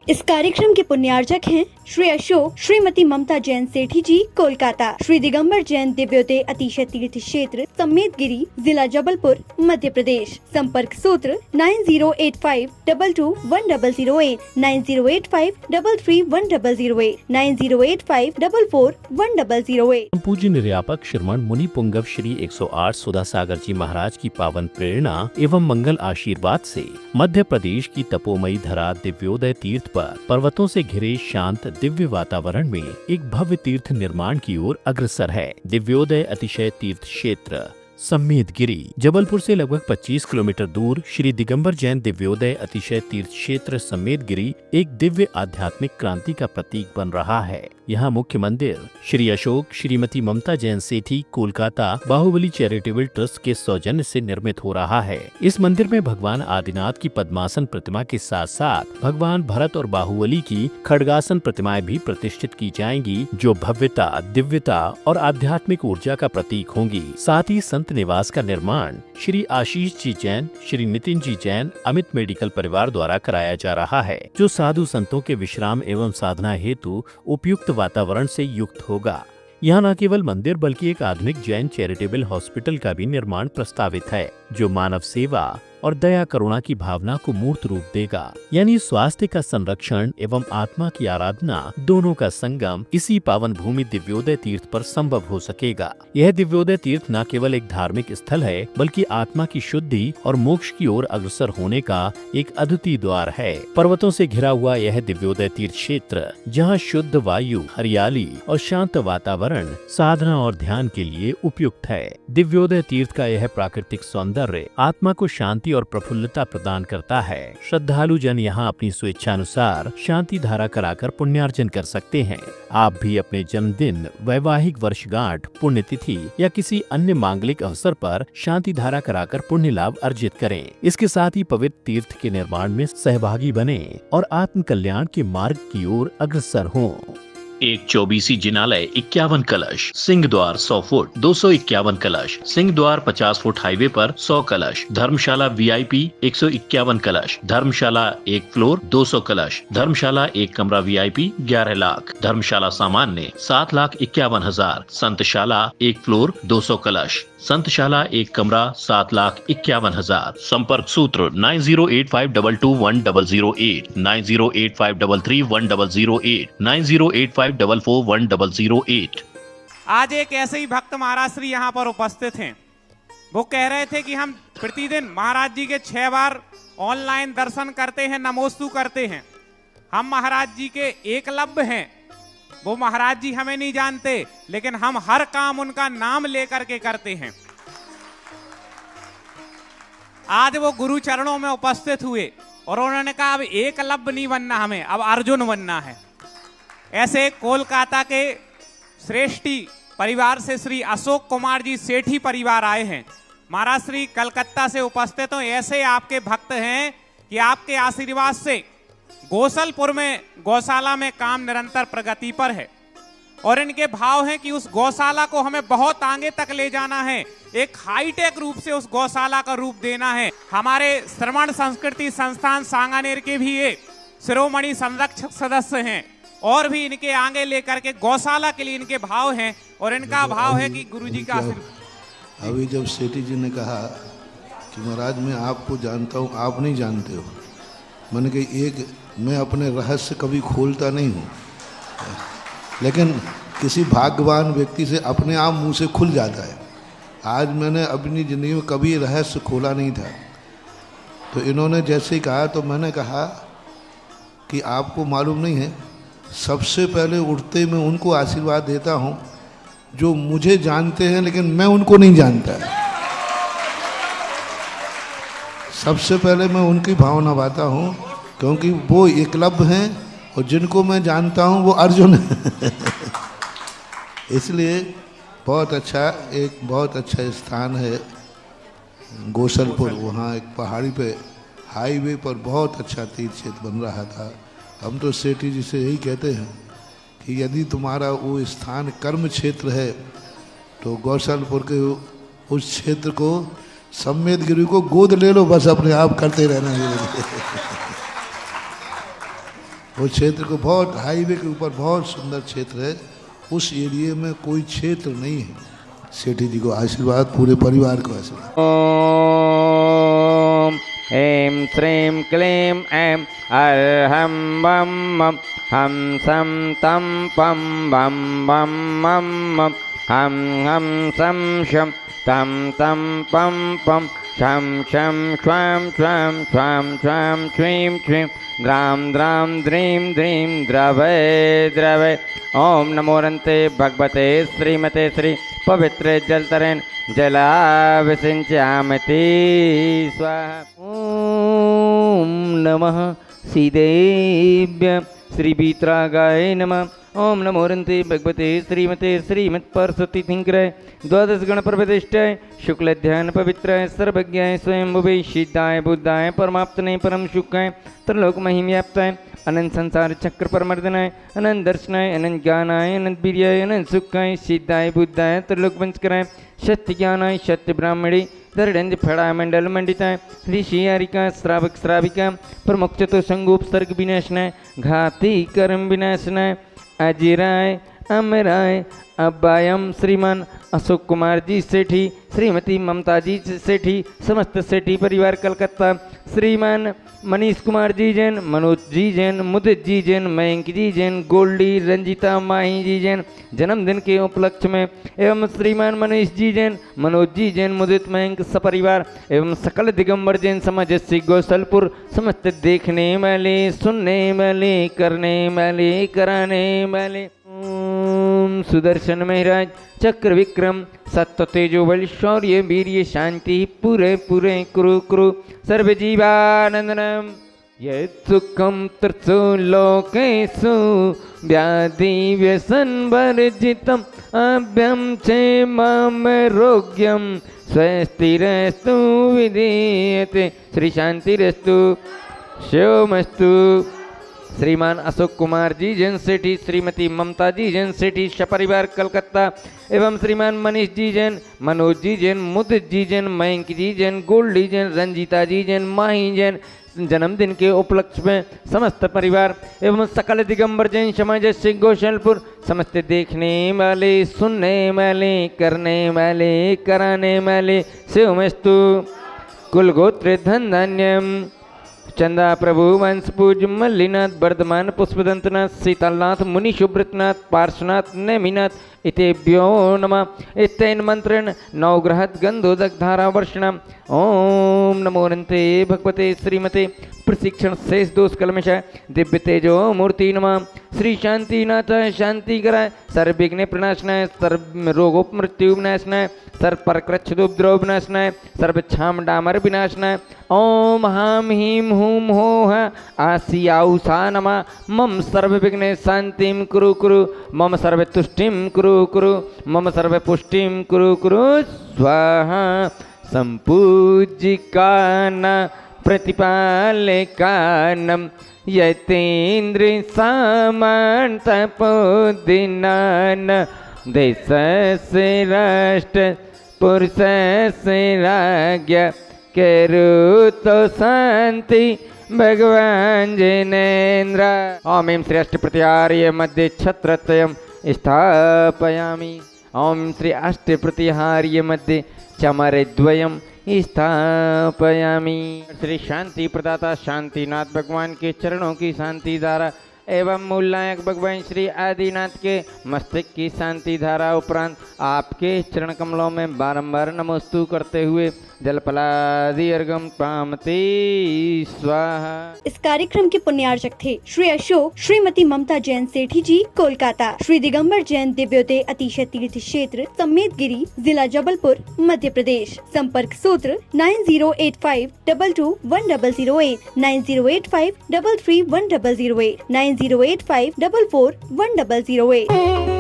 इस कार्यक्रम के पुण्यार्चक हैं श्री अशोक श्रीमती ममता जैन सेठी जी, कोलकाता। श्री दिगंबर जैन दिव्योदय अतिशय तीर्थ क्षेत्र समेतगिरी, जिला जबलपुर, मध्य प्रदेश। संपर्क सूत्र 9085221008, 9085331008, 9085441008। पूज्य निर्यापक श्रमण मुनि पुंगव श्री 108 सुधा सागर जी महाराज की पावन प्रेरणा एवं मंगल आशीर्वाद से मध्य प्रदेश की तपोमयी धरा दिव्योदय तीर्थ पर पर्वतों से घिरे शांत दिव्य वातावरण में एक भव्य तीर्थ निर्माण की ओर अग्रसर है। दिव्योदय अतिशय तीर्थ क्षेत्र समेतगिरी जबलपुर से लगभग 25 किलोमीटर दूर श्री दिगंबर जैन दिव्योदय अतिशय तीर्थ क्षेत्र समेतगिरी एक दिव्य आध्यात्मिक क्रांति का प्रतीक बन रहा है। यहाँ मुख्य मंदिर श्री अशोक श्रीमती ममता जैन सेठी, कोलकाता बाहुबली चैरिटेबल ट्रस्ट के सौजन्य से निर्मित हो रहा है। इस मंदिर में भगवान आदिनाथ की पद्मासन प्रतिमा के साथ साथ भगवान भरत और बाहुबली की खड्गासन प्रतिमाएं भी प्रतिष्ठित की जाएंगी, जो भव्यता, दिव्यता और आध्यात्मिक ऊर्जा का प्रतीक होंगी। साथ ही संत निवास का निर्माण श्री आशीष जी जैन, श्री नितिन जी जैन अमित मेडिकल परिवार द्वारा कराया जा रहा है, जो साधु संतों के विश्राम एवं साधना हेतु उपयुक्त वातावरण से युक्त होगा। यहाँ न केवल मंदिर बल्कि एक आधुनिक जैन चैरिटेबल हॉस्पिटल का भी निर्माण प्रस्तावित है, जो मानव सेवा और दया करुणा की भावना को मूर्त रूप देगा। यानी स्वास्थ्य का संरक्षण एवं आत्मा की आराधना दोनों का संगम इसी पावन भूमि दिव्योदय तीर्थ पर संभव हो सकेगा। यह दिव्योदय तीर्थ न केवल एक धार्मिक स्थल है, बल्कि आत्मा की शुद्धि और मोक्ष की ओर अग्रसर होने का एक अद्वितीय द्वार है। पर्वतों से घिरा हुआ यह दिव्योदय तीर्थ क्षेत्र, जहाँ शुद्ध वायु, हरियाली और शांत वातावरण साधना और ध्यान के लिए उपयुक्त है। दिव्योदय तीर्थ का यह प्राकृतिक सौंदर्य आत्मा को शांति और प्रफुल्लता प्रदान करता है। श्रद्धालु जन यहाँ अपनी स्वेच्छानुसार शांति धारा कराकर पुण्यार्जन कर सकते हैं। आप भी अपने जन्मदिन, वैवाहिक वर्षगांठ, पुण्यतिथि या किसी अन्य मांगलिक अवसर पर शांति धारा कराकर पुण्य लाभ अर्जित करें। इसके साथ ही पवित्र तीर्थ के निर्माण में सहभागी बने और आत्म कल्याण के मार्ग की ओर अग्रसर हों। एक 24 जिनालय 51 कलश, सिंह द्वार 100 फुट 251 कलश, सिंह द्वार 50 फुट हाईवे पर 100 कलश, धर्मशाला VIP 151 कलश, धर्मशाला 1 फ्लोर 200 कलश, धर्मशाला 1 कमरा VIP 11 लाख, धर्मशाला सामान्य 7,51,000, संतशाला 1 फ्लोर 200 कलश, संतशाला 1 कमरा 7,51,000। संपर्क सूत्र 9085221008, 9085331008, 9085441008। आज एक ऐसे ही भक्त महाराज श्री यहाँ पर उपस्थित हैं। वो कह रहे थे कि हम प्रतिदिन महाराज जी के 6 बार ऑनलाइन दर्शन करते हैं, नमोस्तु करते हैं। हम महाराज जी के एकलव्य हैं। वो महाराज जी हमें नहीं जानते, लेकिन हम हर काम उनका नाम लेकर के करते हैं। आज वो गुरु चरणों में उपस्थित हुए और उन्होंने कहा अब एकलव्य नहीं बनना, हमें अब अर्जुन बनना है। ऐसे कोलकाता के श्रेष्ठी परिवार से श्री अशोक कुमार जी सेठी परिवार आए हैं। महाराज श्री कलकत्ता से उपस्थित हो। ऐसे आपके भक्त हैं कि आपके आशीर्वाद से गोसलपुर में गौशाला में काम निरंतर प्रगति पर है और इनके भाव हैं कि उस गौशाला को हमें बहुत आगे तक ले जाना है, एक हाईटेक रूप से उस गौशाला का रूप देना है। हमारे श्रमण संस्कृति संस्थान सांगानेर के भी ये शिरोमणि संरक्षक सदस्य हैं और भी इनके आगे लेकर के गौशाला के लिए इनके भाव हैं और इनका भाव है कि गुरुजी का आशीर्वाद। अभी जब सेठी जी ने कहा कि महाराज मैं आपको जानता हूँ, आप नहीं जानते हो, मैंने कहा मैं अपने रहस्य कभी खोलता नहीं हूँ, लेकिन किसी भाग्यवान व्यक्ति से अपने आप मुंह से खुल जाता है। आज मैंने अपनी ज़िंदगी में कभी रहस्य खोला नहीं था, तो इन्होंने जैसे ही कहा तो मैंने कहा कि आपको मालूम नहीं है, सबसे पहले उठते मैं उनको आशीर्वाद देता हूँ जो मुझे जानते हैं लेकिन मैं उनको नहीं जानता। सबसे पहले मैं उनकी भावना बाता हूँ, क्योंकि वो एकलव्य हैं और जिनको मैं जानता हूँ वो अर्जुन है। इसलिए बहुत अच्छा स्थान है गोसलपुर। वहाँ एक पहाड़ी पे हाईवे पर बहुत अच्छा तीर्थ क्षेत्र बन रहा था। हम तो सेठी जी से यही कहते हैं कि यदि तुम्हारा वो स्थान कर्म क्षेत्र है तो गौसलपुर के उस क्षेत्र को, समेतगिरी को गोद ले लो, बस अपने आप करते रहना। वो क्षेत्र को बहुत हाईवे के ऊपर बहुत सुंदर क्षेत्र है, उस एरिया में कोई क्षेत्र नहीं है। सेठी जी को आशीर्वाद, पूरे परिवार को आशीर्वाद। ओम ऐं श्रीं क्लीं ऐं अर्हं बम मम हम सम तम पम बम बम मम मम हम सम शम तम तम पम पम शम शम श्वाम श्वाम श्वाम श्वाम श्रीं श्रीं द्राम द्राम द्रीं द्रीं द्रवै द्रवै। ओम नमोरन्ते भगवते श्रीमते श्री पवित्र जलतरेण जलाभिषिञ्चामति स्वाहा। ओम नमः श्रीदेव्य श्रीवीतरागाय नमः। ओम नमोरन्ते भगवते श्रीमते श्रीमत्परशुतिथिङ्कराय द्वादश गणप्रविष्टाय शुक्लध्यान पवित्राय सर्वज्ञाय स्वयंभुवे सिद्धाय बुद्धाय परमाप्तने परम सुखाय त्रिलोक महिम्याप्ताय अनंत संसार चक्र परमर्दनाय अनंत दर्शनाय अनंत ज्ञानाय अनंत वीर्याय अनंत सुखाय सिद्धाय बुद्धाय त्रिलोक पंचकराय सत्य ज्ञानाय सत्य ब्राह्मणी दरडंज फड़ा मंडल मंडिताय ऋषि हरिका श्रावक श्राविका प्रमुख चतुर्संगोप सर्ग विनाशनाय घाती कर्म विनाशनाय अजिराय अमराय अब्बायम श्रीमान अशोक कुमार जी सेठी, श्रीमती ममता जी सेठी, समस्त सेठी परिवार कलकत्ता, श्रीमान मनीष कुमार जी जैन, मनोज जी जैन, मुदित जी जैन, मयंक जी जैन, गोल्डी रंजिता माही जी जैन जन्मदिन के उपलक्ष्य में एवं श्रीमान मनीष जी जैन, मनोज जी जैन, मुदित मयंक सपरिवार एवं सकल दिगंबर जैन समाज श्री गौसलपुर समस्त देखने वाले, सुनने वाले, करने वाले, कराने वाले। ओम सुदर्शन महाराज चक्र विक्रम सत्य तेजो बल शौर्य वीर्य शांति पूरे पूरे कुरु कुरु सर्व जीवानंदनम यत्सुखम तत्सु लोकेषु व्याधि व्यसन वर्जितम अभ्यम क्षेमम रोग्यम स्वस्तिरस्तु विधीयते। श्री शांतिरस्तु शिवमस्तु। श्रीमान अशोक कुमार जी जैन सेठी, श्रीमती ममता जी जैन सेठी सपरिवार कलकत्ता एवं श्रीमान मनीष जी जैन, मनोज जी जैन, मुदित जी जैन, मयंक जी जैन, गोल्डी जैन, रंजीता जी जैन, माही जैन जन्मदिन के उपलक्ष्य में समस्त परिवार एवं सकल दिगंबर जैन समाज श्री गौशलपुर समस्त देखने वाले, सुनने वाले, करने वाले, कराने वाले शिवमस्तु। कुलगोत्र धन धान्यम चंदा प्रभु वंश पूज मल्लीनाथ वर्धमान पुष्पदंतनाथ शीतलनाथ मुनि शुभ्रतनाथ पार्श्वनाथ नेमिनाथ इतेभ्यो नमः। इत्येन मंत्रेण नवग्रहत गंधोदक धारा वर्षणम। ओम नमो अनंते भगवते श्रीमते प्रशिक्षण शेष दोष कलमशाय दिव्य तेजो मूर्ति नमः। श्री शांतिनाथ शांति कराय सर्वविघ्न प्रणाशनाय सर्व रोगोप मृत्यु विनाशनाय सर्व परकृच्छदुपद्रव विनाशनाय सर्व छाम डामर विनाशनाय। ओम हाम हीम हूम हो आसियाउषा नमः। मम सर्व विघ्न शांतिम कुरु कुरु मम सर्व तुष्टिम कुरु कुरु मम सर्व पुष्टिम कुरु कुरु स्वाहा। संपूजिकान प्रतिपालकानम यतीन्द्र सामान तपोदिनान देश से राष्ट्र पुरुष से राज्ञ केरु तो शांति भगवान जिनेन्द्र। ओम ऐं श्री अष्टप्रतिहार्य मध्ये छत्रत्रयं स्थापयामि। ओम श्री अष्टप्रतिहार्य मध्ये चमरद्वयं स्थापयामि। श्री शांति प्रदाता शांतिनाथ भगवान के चरणों की शांति धारा एवं मूलनायक भगवान श्री आदिनाथ के मस्तक की शांति धारा उपरांत आपके चरण कमलों में बारंबार नमोस्तु करते हुए जलपलादि अर्घम पामते स्वाहा। इस कार्यक्रम के पुण्यार्चक थे श्री अशोक श्रीमती ममता जैन सेठी जी कोलकाता, श्री दिगंबर जैन दिव्योदय अतिशय तीर्थ क्षेत्र समेतगिरी जिला जबलपुर मध्य प्रदेश। संपर्क सूत्र 9085221008 9085331008 9085441008।